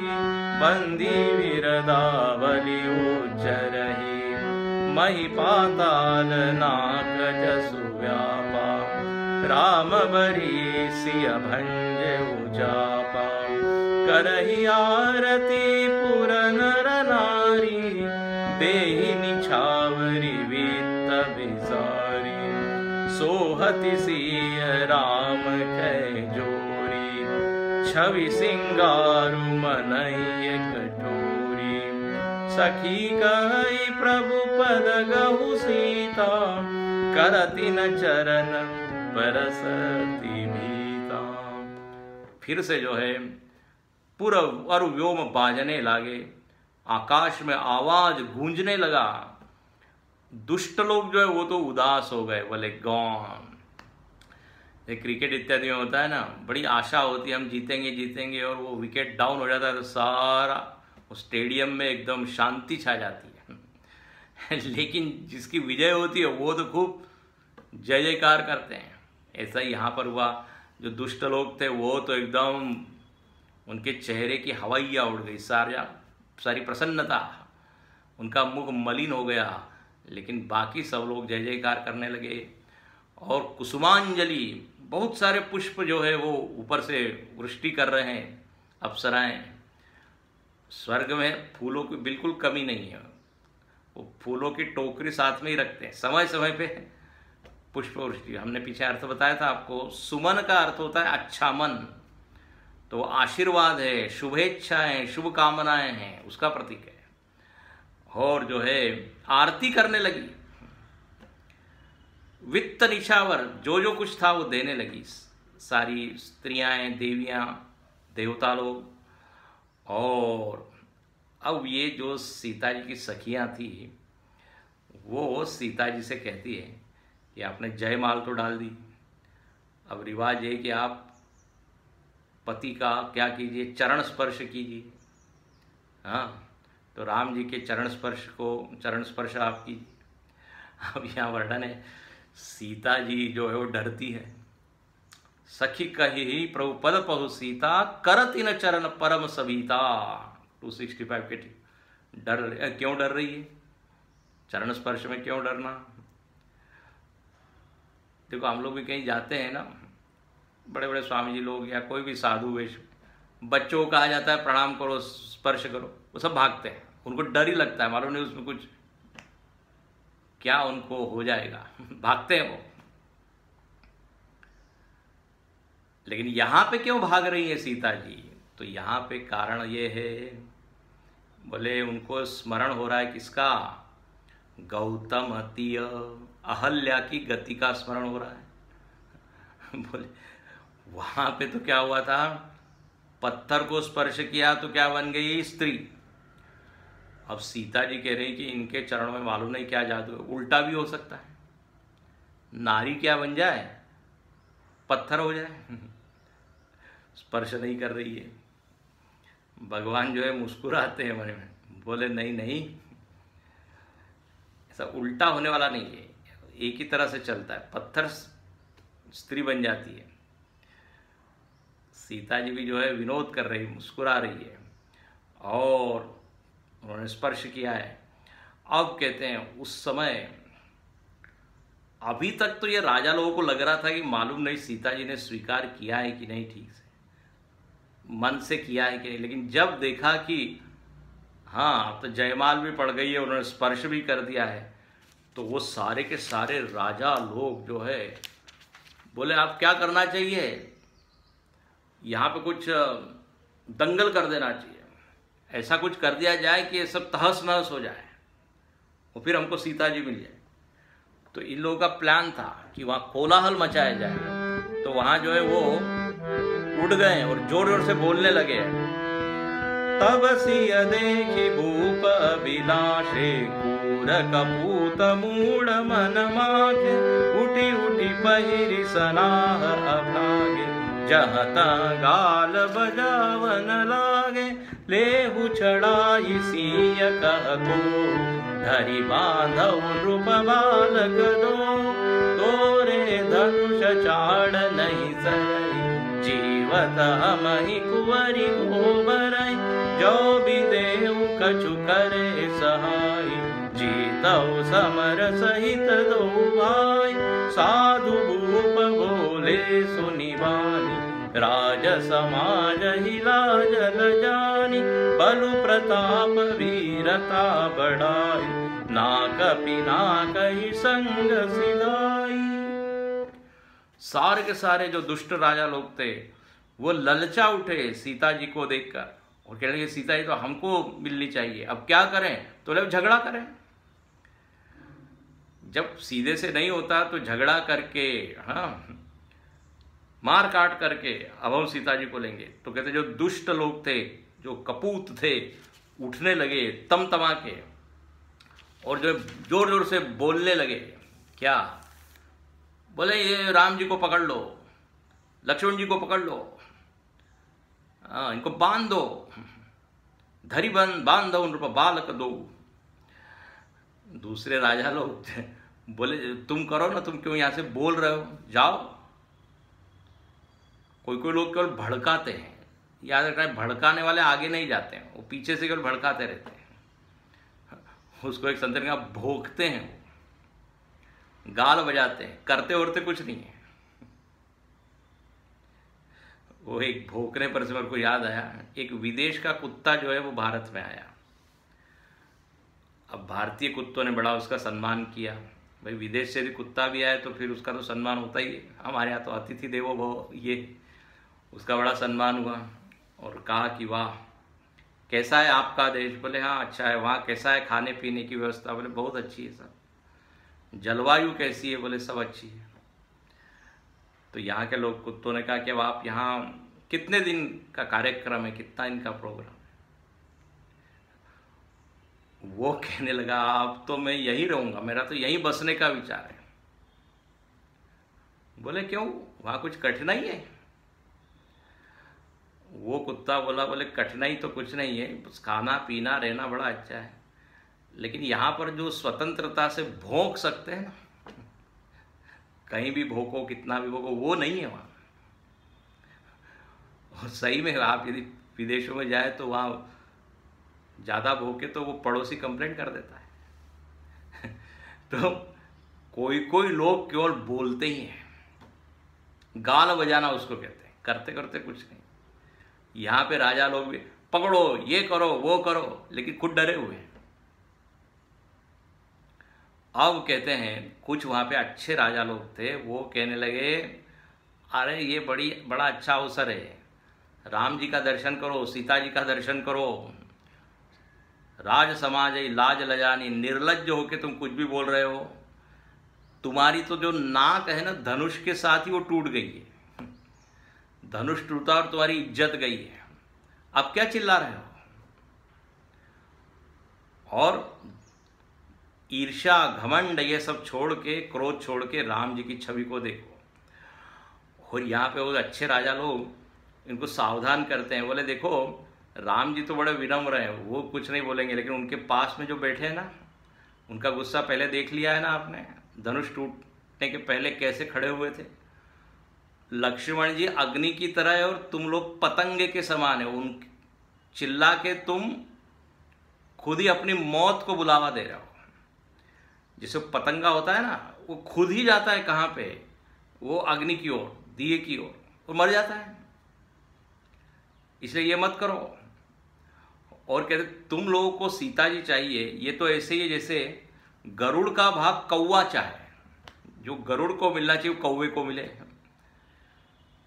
बंदी विरदावली उज्जरही, मही पाताल नाक जसु व्यापा, राम बरी सिय भंज चापा, करही आरती पुर नर नारी, देहि निछावरी वित्त बिसारी, सोहति सिय राम कै जोरी, छवि सिंगारु मनैय कठोरी, सखी कहि प्रभु पद गहु सीता, करति न चरण परसति भीता। फिर से जो है पूर्व और व्योम बाजने लागे, आकाश में आवाज गूंजने लगा। दुष्ट लोग जो है वो तो उदास हो गए, बोले गॉन। ये क्रिकेट इत्यादि में होता है ना, बड़ी आशा होती है हम जीतेंगे जीतेंगे, और वो विकेट डाउन हो जाता है तो सारा स्टेडियम में एकदम शांति छा जाती है। लेकिन जिसकी विजय होती है वो तो खूब जय जयकार करते हैं। ऐसा ही यहाँ पर हुआ। जो दुष्ट लोग थे वो तो एकदम उनके चेहरे की हवाइयाँ उड़ गई, सारी प्रसन्नता, उनका मुख मलिन हो गया। लेकिन बाकी सब लोग जय जयकार करने लगे। और कुसुमांजलि, बहुत सारे पुष्प जो है वो ऊपर से वृष्टि कर रहे हैं अप्सराएं। स्वर्ग में फूलों की बिल्कुल कमी नहीं है, वो फूलों की टोकरी साथ में ही रखते हैं, समय समय पे पुष्प वृष्टि। हमने पीछे अर्थ बताया था आपको, सुमन का अर्थ होता है अच्छा मन, तो आशीर्वाद है, शुभेच्छाएं, शुभ कामनाएं हैं, उसका प्रतीक है। और जो है आरती करने लगी, वित्त निछावर, जो जो कुछ था वो देने लगी, सारी स्त्रियां, देवियां, देवता लोग। और अब ये जो सीता जी की सखियां थी वो सीता जी से कहती है कि आपने जयमाल तो डाल दी, अब रिवाज है कि आप पति का क्या कीजिए, चरण स्पर्श कीजिए। हाँ, तो राम जी के चरण स्पर्श आप कीजिए। अब यहाँ वर्णन है, सीता जी जो है वो डरती है। सखी कही प्रभु पद पहु सीता, करति न चरण परम सविता। 265 के क्यों डर रही है, चरण स्पर्श में क्यों डरना। देखो हम लोग भी कहीं जाते हैं ना, बड़े बड़े स्वामी जी लोग या कोई भी साधु वेश, बच्चों को कहा जाता है प्रणाम करो, स्पर्श करो, वो सब भागते हैं, उनको डर ही लगता है, मालूम नहीं उसमें कुछ क्या उनको हो जाएगा, भागते हैं वो। लेकिन यहाँ पे क्यों भाग रही है सीता जी, तो यहाँ पे कारण ये है, बोले उनको स्मरण हो रहा है किसका, गौतम अतीय, अहल्या की गति का स्मरण हो रहा है। बोले वहां पे तो क्या हुआ था, पत्थर को स्पर्श किया तो क्या बन गई, स्त्री। अब सीता जी कह रही कि इनके चरणों में मालूम नहीं क्या जादू है, उल्टा भी हो सकता है, नारी क्या बन जाए, पत्थर हो जाए। स्पर्श नहीं कर रही है। भगवान जो है मुस्कुराते हैं मन में, बोले नहीं नहीं, ऐसा उल्टा होने वाला नहीं है, एक ही तरह से चलता है, पत्थर स्त्री बन जाती है। सीता जी भी जो है विनोद कर रही, मुस्कुरा रही है, और उन्होंने स्पर्श किया है। अब कहते हैं उस समय, अभी तक तो ये राजा लोगों को लग रहा था कि मालूम नहीं सीता जी ने स्वीकार किया है कि नहीं, ठीक से मन से किया है कि नहीं, लेकिन जब देखा कि हाँ तो जयमाल भी पड़ गई है, उन्होंने स्पर्श भी कर दिया है, तो वो सारे के सारे राजा लोग जो है बोले आप क्या करना चाहिए, यहाँ पे कुछ दंगल कर देना चाहिए, ऐसा कुछ कर दिया जाए कि ये सब तहस नहस हो जाए और फिर हमको सीता जी मिल जाए। तो इन लोगों का प्लान था कि वहाँ कोलाहल मचाया जाए। तो वहाँ जो है वो उठ गए और जोर जोर से बोलने लगे, तब सिय देखी भूप अभिलाषे, कूर कपूत मूढ़ मन माखे, उठी उठी पहिरी सनाह अभागे, जहता गाल बजावन लागे, लेहु चढ़ाई सिय कहको, धरि बांधव नृप बालक दो, तोरे धनुष चाड़ नहीं सरई, जीवत हमहि कुंवरी गोबरई, जो भी देहु कछु करे सहाय, जीतौ समर सहित दो भाई, साधु भूप बोले सुनि बानी, राज समाज ही लाज न जानी, बलु प्रताप वीरता बढ़ाई, ना कपि ना कही संग सिधाई। सारे के सारे जो दुष्ट राजा लोग थे वो ललचा उठे सीता जी को देखकर और कहने लगे सीता जी तो हमको मिलनी चाहिए, अब क्या करें? तो लोग झगड़ा करें। जब सीधे से नहीं होता तो झगड़ा करके, हाँ, मार काट करके अब हम सीता जी को लेंगे। तो कहते जो दुष्ट लोग थे, जो कपूत थे, उठने लगे तमतमा के और जो जोर जोर से बोलने लगे। क्या बोले? ये राम जी को पकड़ लो, लक्ष्मण जी को पकड़ लो, इनको बांध दो, धरी बांध दो, उन पर बालक दो। दूसरे राजा लोग बोले तुम करो ना, तुम क्यों यहां से बोल रहे हो, जाओ। कोई कोई लोग केवल भड़काते हैं, याद रखना है, भड़काने वाले आगे नहीं जाते हैं, वो पीछे से केवल भड़काते रहते हैं। उसको एक संत ने कहा भोंकते हैं, गाल बजाते हैं, करते उड़ते कुछ नहीं है। वो एक भोंकने पर से मेरे को याद आया, एक विदेश का कुत्ता जो है वो भारत में आया। अब भारतीय कुत्तों ने बड़ा उसका सम्मान किया। भाई विदेश से भी कुत्ता भी आए तो फिर उसका तो सम्मान होता ही है। हमारे यहाँ तो अतिथि देवो भव, ये उसका बड़ा सम्मान हुआ और कहा कि वाह कैसा है आपका देश? बोले हाँ अच्छा है। वहाँ कैसा है खाने पीने की व्यवस्था? बोले बहुत अच्छी है सब। जलवायु कैसी है? बोले सब अच्छी है। तो यहाँ के लोग कुत्तों ने कहा कि अब आप यहाँ कितने दिन का कार्यक्रम है, कितना दिन का प्रोग्राम? वो कहने लगा अब तो मैं यहीं रहूंगा, मेरा तो यहीं बसने का विचार है। बोले क्यों, वहां कुछ कठिनाई है? वो कुत्ता बोला बोले कठिनाई तो कुछ नहीं है, बस खाना पीना रहना बड़ा अच्छा है, लेकिन यहाँ पर जो स्वतंत्रता से भौंक सकते हैं ना, कहीं भी भौंको कितना भी भौंको, वो नहीं है वहाँ। और सही में आप यदि विदेशों में जाए तो वहाँ ज़्यादा भौंके तो वो पड़ोसी कंप्लेंट कर देता है। तो कोई कोई लोग केवल बोलते ही हैं, गाल बजाना उसको कहते हैं, करते करते कुछ नहीं। यहाँ पे राजा लोग भी पकड़ो, ये करो वो करो, लेकिन खुद डरे हुए हैं। अब कहते हैं कुछ वहाँ पे अच्छे राजा लोग थे, वो कहने लगे अरे ये बड़ा अच्छा अवसर है, राम जी का दर्शन करो, सीता जी का दर्शन करो, राज समाज है लाज लजानी, निर्लज्ज होके तुम कुछ भी बोल रहे हो, तुम्हारी तो जो नाक है ना धनुष के साथ ही वो टूट गई है, धनुष टूटा और तुम्हारी इज्जत गई है, अब क्या चिल्ला रहे हो? और ईर्ष्या घमंड ये सब छोड़ के, क्रोध छोड़ के राम जी की छवि को देखो। और यहाँ पे वो अच्छे राजा लोग इनको सावधान करते हैं, बोले देखो राम जी तो बड़े विनम्र हैं, वो कुछ नहीं बोलेंगे, लेकिन उनके पास में जो बैठे हैं ना, उनका गुस्सा पहले देख लिया है ना आपने, धनुष टूटने के पहले कैसे खड़े हुए थे। लक्ष्मण जी अग्नि की तरह है और तुम लोग पतंगे के समान है, उन चिल्ला के तुम खुद ही अपनी मौत को बुलावा दे रहे हो। जिसे पतंगा होता है ना, वो खुद ही जाता है कहाँ पे, वो अग्नि की ओर, दिए की ओर, वो मर जाता है। इसलिए ये मत करो। और कहते तुम लोगों को सीता जी चाहिए, ये तो ऐसे ही है जैसे गरुड़ का भाग कौवा चाहे, जो गरुड़ को मिलना चाहिए कौवे को मिले,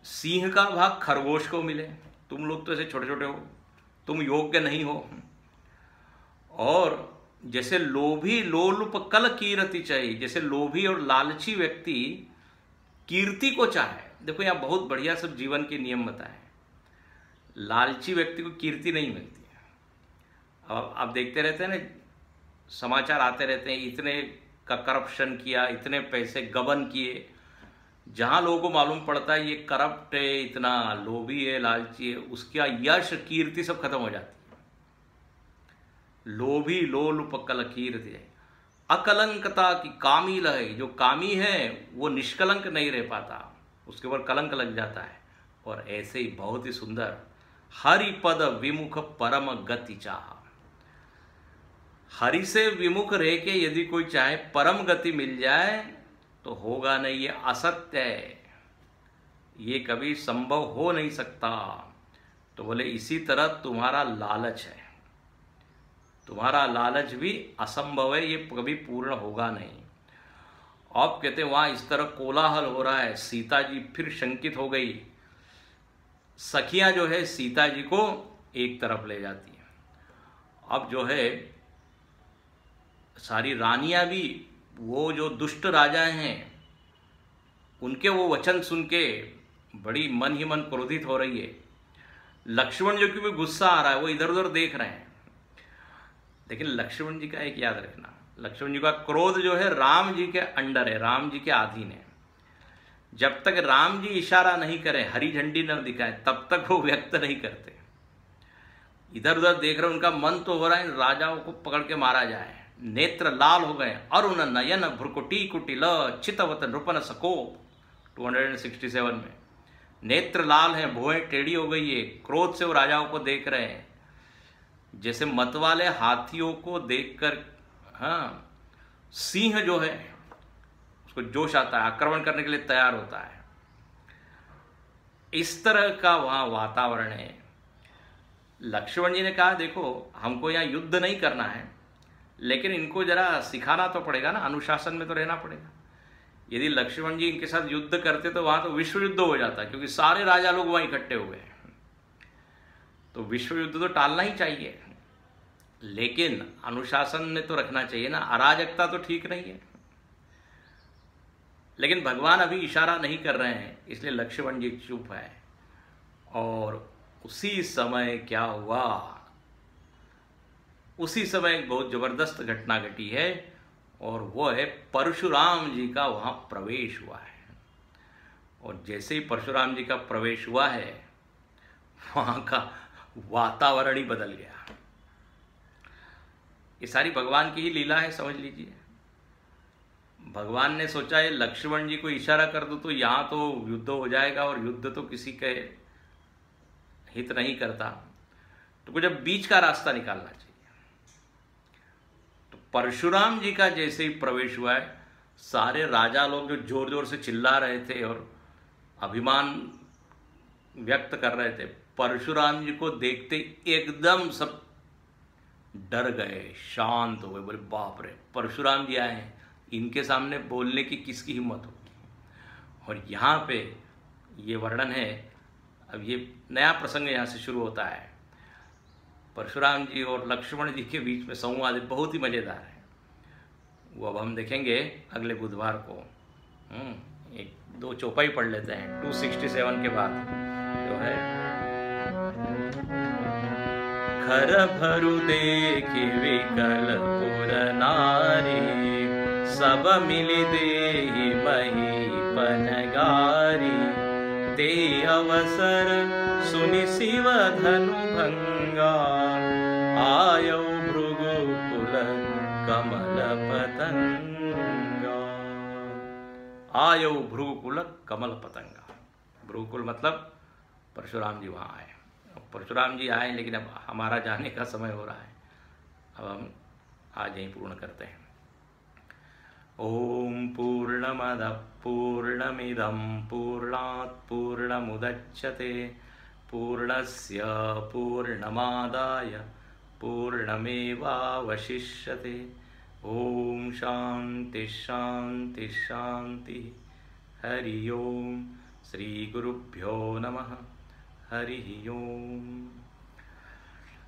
सिंह का भाग खरगोश को मिले। तुम लोग तो ऐसे छोटे छोटे हो, तुम योग्य नहीं हो। और जैसे लोभी लोलुप कल कीर्ति चाहिए, जैसे लोभी और लालची व्यक्ति कीर्ति को चाहे। देखो यहाँ बहुत बढ़िया सब जीवन के नियम बताए। लालची व्यक्ति को कीर्ति नहीं मिलती है। अब आप देखते रहते हैं ना, समाचार आते रहते हैं, इतने का करप्शन किया, इतने पैसे गबन किए। जहां लोगों को मालूम पड़ता है ये करप्ट है, इतना लोभी है, लालची है, उसका यश कीर्ति सब खत्म हो जाती है। लोभी लोलुप कल कीर्ति है, अकलंकता की कामी लहे, जो कामी है वो निष्कलंक नहीं रह पाता, उसके ऊपर कलंक लग जाता है। और ऐसे ही बहुत ही सुंदर हरिपद विमुख परम गति चाहा। हरि से विमुख रह के यदि कोई चाहे परम गति मिल जाए तो होगा नहीं, ये असत्य है, ये कभी संभव हो नहीं सकता। तो बोले इसी तरह तुम्हारा लालच है, तुम्हारा लालच भी असंभव है, ये कभी पूर्ण होगा नहीं। अब कहते हैं वहां इस तरह कोलाहल हो रहा है, सीता जी फिर शंकित हो गई। सखियां जो है सीता जी को एक तरफ ले जाती हैं। अब जो है सारी रानियां भी, वो जो दुष्ट राजा हैं उनके वो वचन सुन के बड़ी मन ही मन क्रोधित हो रही है। लक्ष्मण जी को भी गुस्सा आ रहा है, वो इधर उधर देख रहे हैं। लेकिन लक्ष्मण जी का एक याद रखना, लक्ष्मण जी का क्रोध जो है राम जी के अंडर है, राम जी के अधीन है। जब तक राम जी इशारा नहीं करें, हरी झंडी न दिखाएं, तब तक वो व्यक्त नहीं करते। इधर उधर देख रहे, उनका मन तो हो रहा है राजाओं को पकड़ के मारा जाए। नेत्र लाल हो गए, अरुण नयन भ्रुकुटी कुटिल चितवत नृपन सकोप 267 में। नेत्र लाल है, भुएं टेढ़ी हो गई है, क्रोध से वो राजाओं को देख रहे हैं। जैसे मतवाले हाथियों को देखकर, हाँ, सिंह जो है उसको जोश आता है, आक्रमण करने के लिए तैयार होता है। इस तरह का वहां वातावरण है। लक्ष्मण जी ने कहा देखो हमको यहाँ युद्ध नहीं करना है, लेकिन इनको जरा सिखाना तो पड़ेगा ना, अनुशासन में तो रहना पड़ेगा। यदि लक्ष्मण जी इनके साथ युद्ध करते तो वहां तो विश्व युद्ध हो जाता, क्योंकि सारे राजा लोग वहां इकट्ठे हुए हैं। तो विश्व युद्ध तो टालना ही चाहिए, लेकिन अनुशासन में तो रखना चाहिए ना, अराजकता तो ठीक नहीं है। लेकिन भगवान अभी इशारा नहीं कर रहे हैं, इसलिए लक्ष्मण जी चुप है। और उसी समय क्या हुआ, उसी समय एक बहुत जबरदस्त घटना घटी है, और वो है परशुराम जी का वहां प्रवेश हुआ है। और जैसे ही परशुराम जी का प्रवेश हुआ है, वहां का वातावरण ही बदल गया। ये सारी भगवान की ही लीला है, समझ लीजिए। भगवान ने सोचा है लक्ष्मण जी को इशारा कर दो तो यहां तो युद्ध हो जाएगा, और युद्ध तो किसी के हित नहीं करता, तो कुछ अब बीच का रास्ता निकालना चाहिए। तो परशुराम जी का जैसे ही प्रवेश हुआ है, सारे राजा लोग जो जोर जोर से चिल्ला रहे थे और अभिमान व्यक्त कर रहे थे, परशुराम जी को देखते एकदम सब डर गए, शांत हो गए। बोले बाप रे, परशुराम जी आए हैं, इनके सामने बोलने की किसकी हिम्मत होगी। और यहाँ पे ये वर्णन है, अब ये नया प्रसंग यहाँ से शुरू होता है। परशुराम जी और लक्ष्मण जी के बीच में संवाद बहुत ही मज़ेदार है, वो अब हम देखेंगे अगले बुधवार को। एक दो चौपाई पढ़ लेते हैं 267 के बाद, जो है खर भरु देखि विकल पुर नारी, सब मिलि देहि महीपन गारी, ते अवसर सुनि शिव धनु भंगा, आयौ भृगुकुल कमल पतंगा। आयौ भृगुकुल कमल पतंगा। भृगुकुल मतलब परशुराम जी वहाँ आए। परशुराम जी आए, लेकिन अब हमारा जाने का समय हो रहा है, अब हम आज यहीं पूर्ण करते हैं। ओम पूर्णमदः पूर्णमिदं पूर्णात् पूर्णमुदच्यते, पूर्णस्य पूर्णमादाय पूर्णमेवावशिष्यते। ओम शांति शांति शांति। हरि ओम। श्री गुरुभ्यो नमः। हरि ओम।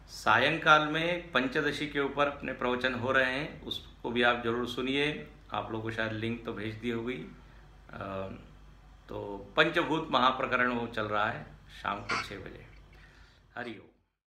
सायंकाल में पंचदशी के ऊपर अपने प्रवचन हो रहे हैं, उसको भी आप जरूर सुनिए। आप लोगों को शायद लिंक तो भेज दी होगी। तो पंचभूत महाप्रकरण वो चल रहा है शाम को 6 बजे। हरि ओम।